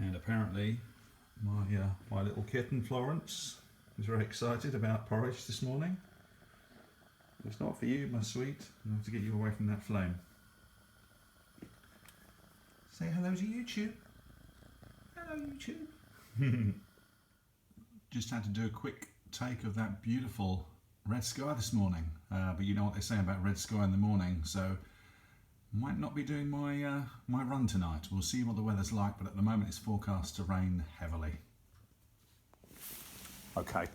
And apparently my little kitten Florence is very excited about porridge this morning. It's not for you, my sweet. I have to get you away from that flame. Say hello to YouTube. Hello YouTube. Just had to do a quick take of that beautiful red sky this morning. But you know what they say about red sky in the morning, so might not be doing my run tonight. We'll see what the weather's like, but at the moment it's forecast to rain heavily. Okay.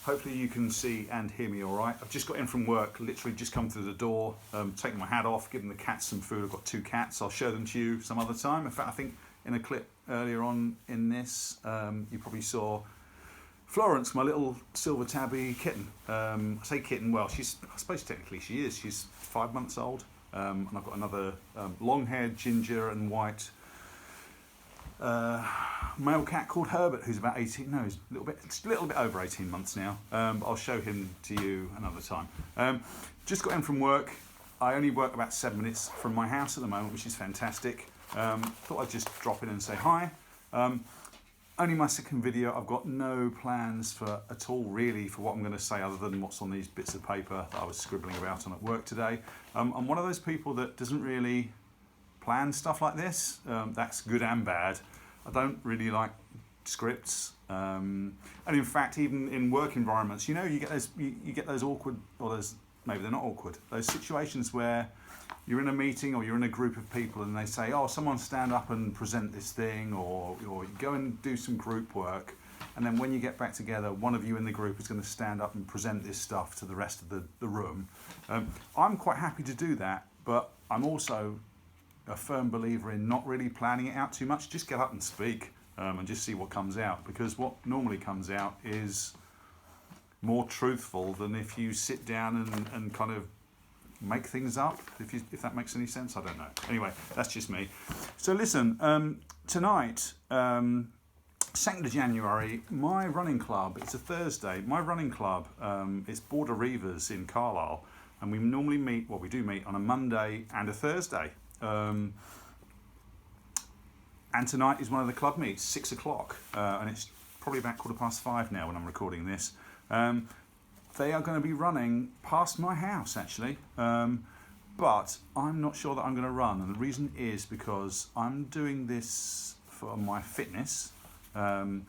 Hopefully you can see and hear me all right. I've just got in from work, literally just come through the door, taken my hat off, given the cats some food. I've got 2 cats. I'll show them to you some other time. In fact, I think in a clip earlier on in this, you probably saw Florence, my little silver tabby kitten. I say kitten, well, I suppose technically she is. She's 5 months old. And I've got another long-haired ginger and white male cat called Herbert, who's about 18. No, he's a little bit over 18 months now. But I'll show him to you another time. Just got in from work. I only work about 7 minutes from my house at the moment, which is fantastic. Thought I'd just drop in and say hi. Only my second video. I've got no plans at all really for what I'm going to say other than what's on these bits of paper that I was scribbling about on at work today. I'm one of those people that doesn't really plan stuff like this. That's good and bad. I don't really like scripts. And in fact, even in work environments, you know, you get those awkward, or those, maybe they're not awkward, those situations where you're in a meeting or you're in a group of people and they say, oh, someone stand up and present this thing, or you go and do some group work, and then when you get back together, one of you in the group is going to stand up and present this stuff to the rest of the room. I'm quite happy to do that, but I'm also a firm believer in not really planning it out too much. Just get up and speak and just see what comes out, because what normally comes out is more truthful than if you sit down and kind of make things up, if that makes any sense. I don't know. Anyway, that's just me. So listen, tonight, 2nd of January, my running club, it's a Thursday, my running club, it's Border Reivers in Carlisle, and we normally meet, well, we do meet on a Monday and a Thursday. And tonight is one of the club meets, 6 o'clock, and it's probably about 5:15 now when I'm recording this. They are going to be running past my house, actually, but I'm not sure that I'm going to run, and the reason is because I'm doing this for my fitness. I'm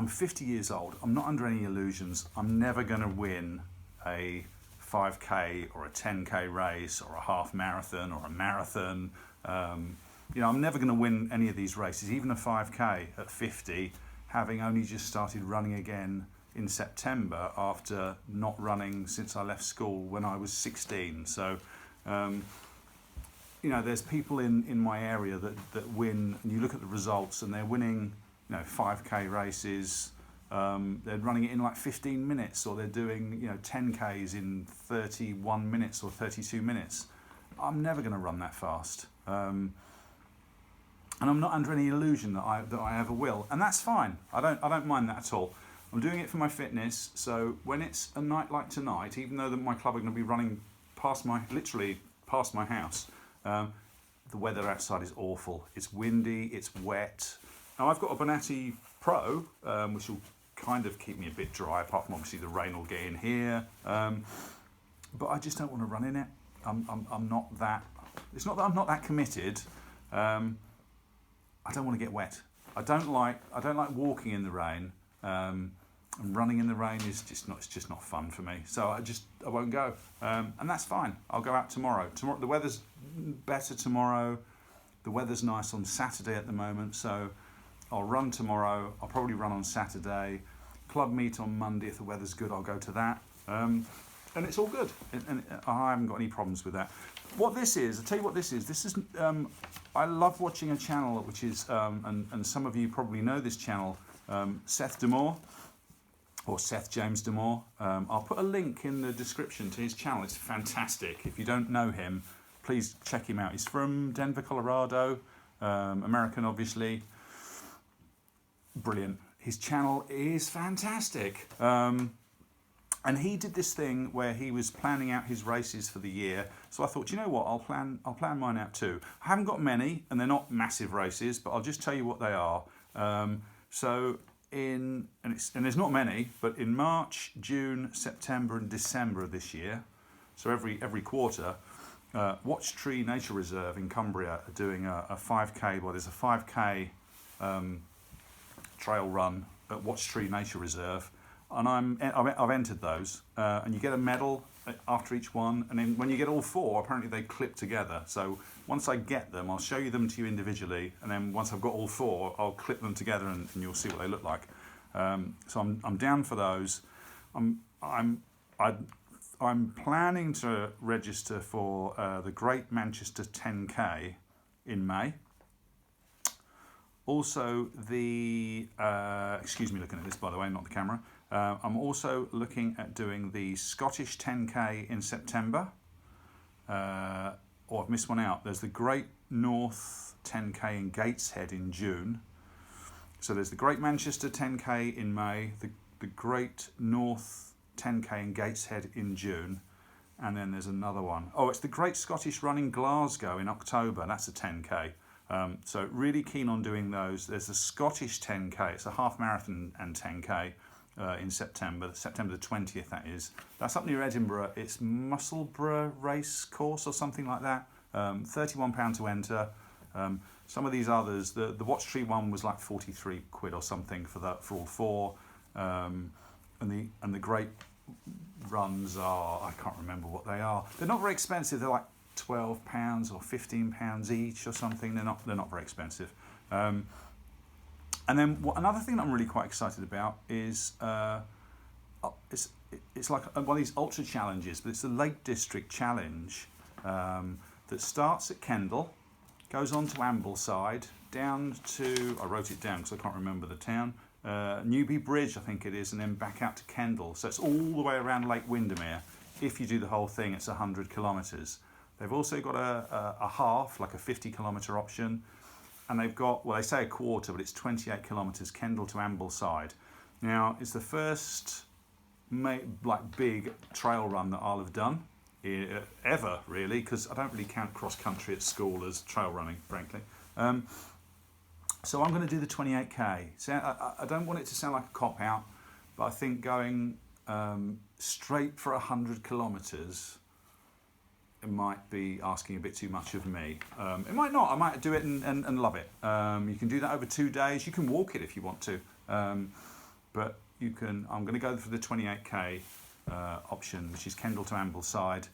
50 years old. I'm not under any illusions. I'm never going to win a 5k or a 10k race or a half marathon or a marathon. You know, I'm never going to win any of these races, even a 5k at 50, having only just started running again in September after not running since I left school when I was 16. So, you know, there's people in my area that win, and you look at the results and they're winning, you know, 5k races. They're running it in like 15 minutes, or they're doing, you know, 10Ks in 31 minutes or 32 minutes. I'm never going to run that fast. And I'm not under any illusion that I ever will. And that's fine. I don't mind that at all. I'm doing it for my fitness. So when it's a night like tonight, even though my club are going to be running literally past my house, the weather outside is awful. It's windy, it's wet. Now I've got a Bonatti Pro, which will kind of keep me a bit dry, apart from obviously the rain will get in here. But I just don't want to run in it. I'm not that. It's not that I'm not that committed. I don't want to get wet. I don't like walking in the rain. And running in the rain is just not fun for me. So I won't go. And that's fine. I'll go out tomorrow. The weather's better tomorrow. The weather's nice on Saturday at the moment, so I'll run tomorrow. I'll probably run on Saturday. Club meet on Monday. If the weather's good, I'll go to that. And it's all good. And I haven't got any problems with that. What this is, I'll tell you what this is. This is, I love watching a channel which is, and some of you probably know this channel, Seth Damour, or Seth James Damour. I'll put a link in the description to his channel. It's fantastic. If you don't know him, please check him out. He's from Denver, Colorado, American, obviously. Brilliant. His channel is fantastic. And he did this thing where he was planning out his races for the year. So I thought, you know what, I'll plan mine out too. I haven't got many, and they're not massive races, but I'll just tell you what they are. And there's not many, but in March, June, September, and December of this year, so every quarter, Watch Tree Nature Reserve in Cumbria are doing a 5k. Well, there's a 5k trail run at Watch Tree Nature Reserve, and I've entered those, and you get a medal after each one, and then when you get all four, apparently they clip together. So once I get them, I'll show you them to you individually, and then once I've got all four, I'll clip them together, and you'll see what they look like. So I'm down for those. I'm planning to register for the Great Manchester 10K in May. Also, excuse me looking at this, by the way, not the camera. I'm also looking at doing the Scottish 10K in September. I've missed one out. There's the Great North 10K in Gateshead in June. So there's the Great Manchester 10K in May, the Great North 10K in Gateshead in June, and then there's another one. Oh, it's the Great Scottish Run in Glasgow in October. That's a 10K. So really keen on doing those. There's the Scottish 10K. It's a half marathon and 10K in September the 20th, that is. That's up near Edinburgh. It's Musselburgh Race Course or something like that. £31 to enter. Some of these others, the Watch Tree one was like 43 quid or something for all four. And the great runs are, I can't remember what they are. They're not very expensive. They're like £12 or £15 each or something. They're not very expensive. And then another thing that I'm really quite excited about is it's like one of these ultra challenges, but it's the Lake District Challenge that starts at Kendal, goes on to Ambleside, down to, I wrote it down because I can't remember the town, Newby Bridge I think it is, and then back out to Kendal. So it's all the way around Lake Windermere. If you do the whole thing, it's 100 kilometres. They've also got a half, like a 50-kilometre option. And they've got, well, they say a quarter, but it's 28 kilometres, Kendal to Ambleside. Now, it's the first big trail run that I'll have done ever, really, because I don't really count cross-country at school as trail running, frankly. So I'm going to do the 28k. So I don't want it to sound like a cop-out, but I think going straight for 100 kilometres, it might be asking a bit too much of me. It might not. I might do it and love it. You can do that over 2 days. You can walk it if you want to. But you can. I'm going to go for the 28k option, which is Kendal to Ambleside.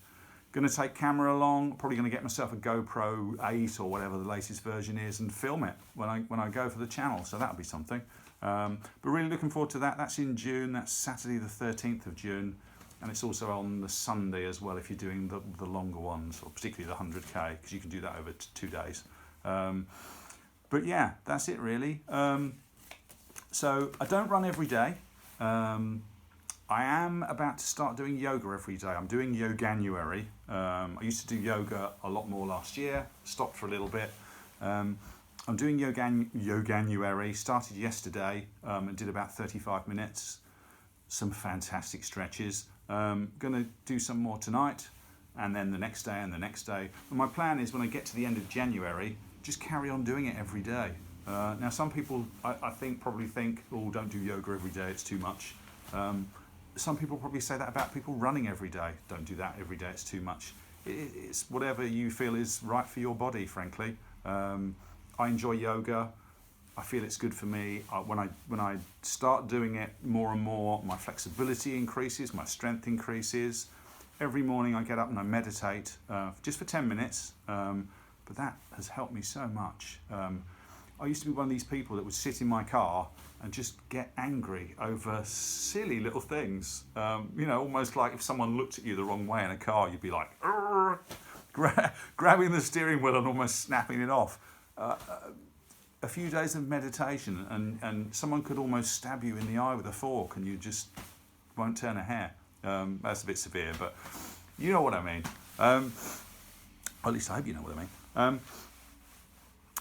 Going to take camera along. Probably going to get myself a GoPro 8 or whatever the latest version is and film it when I go for the channel. So that'll be something. But really looking forward to that. That's in June. That's Saturday the 13th of June. And it's also on the Sunday as well if you're doing the longer ones, or particularly the 100k, because you can do that over 2 days. But yeah, that's it really. So I don't run every day. I am about to start doing yoga every day. I'm doing Yoganuary. I used to do yoga a lot more last year, stopped for a little bit. I'm doing Yoganuary, started yesterday and did about 35 minutes. Some fantastic stretches. Going to do some more tonight, and then the next day and the next day. And my plan is when I get to the end of January, just carry on doing it every day. Now some people I think probably think, oh, don't do yoga every day, it's too much. Some people probably say that about people running every day. Don't do that every day, it's too much. It's whatever you feel is right for your body, frankly. I enjoy yoga. I feel it's good for me. When I start doing it more and more, my flexibility increases, my strength increases. Every morning I get up and I meditate, just for 10 minutes, but that has helped me so much. I used to be one of these people that would sit in my car and just get angry over silly little things. Almost like if someone looked at you the wrong way in a car, you'd be like, grabbing the steering wheel and almost snapping it off. A few days of meditation and someone could almost stab you in the eye with a fork and you just won't turn a hair. That's a bit severe, but you know what I mean. At least I hope you know what I mean.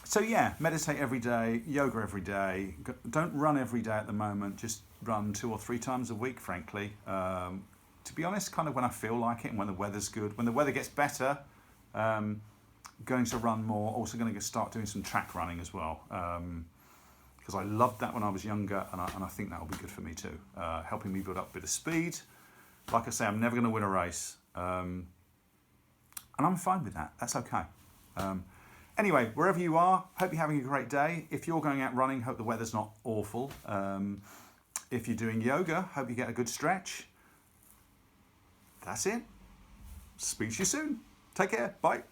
So yeah, meditate every day, yoga every day. Don't run every day at the moment, just run 2 or 3 times a week, frankly. to be honest, kind of when I feel like it and when the weather's good. When the weather gets better, going to run more. Also going to start doing some track running as well, because I loved that when I was younger, and I think that will be good for me too, helping me build up a bit of speed. Like I say, I'm never going to win a race, and I'm fine with that. That's okay. Anyway, wherever you are, hope you're having a great day. If you're going out running, hope the weather's not awful. If you're doing yoga, hope you get a good stretch. That's it. Speak to you soon. Take care. Bye.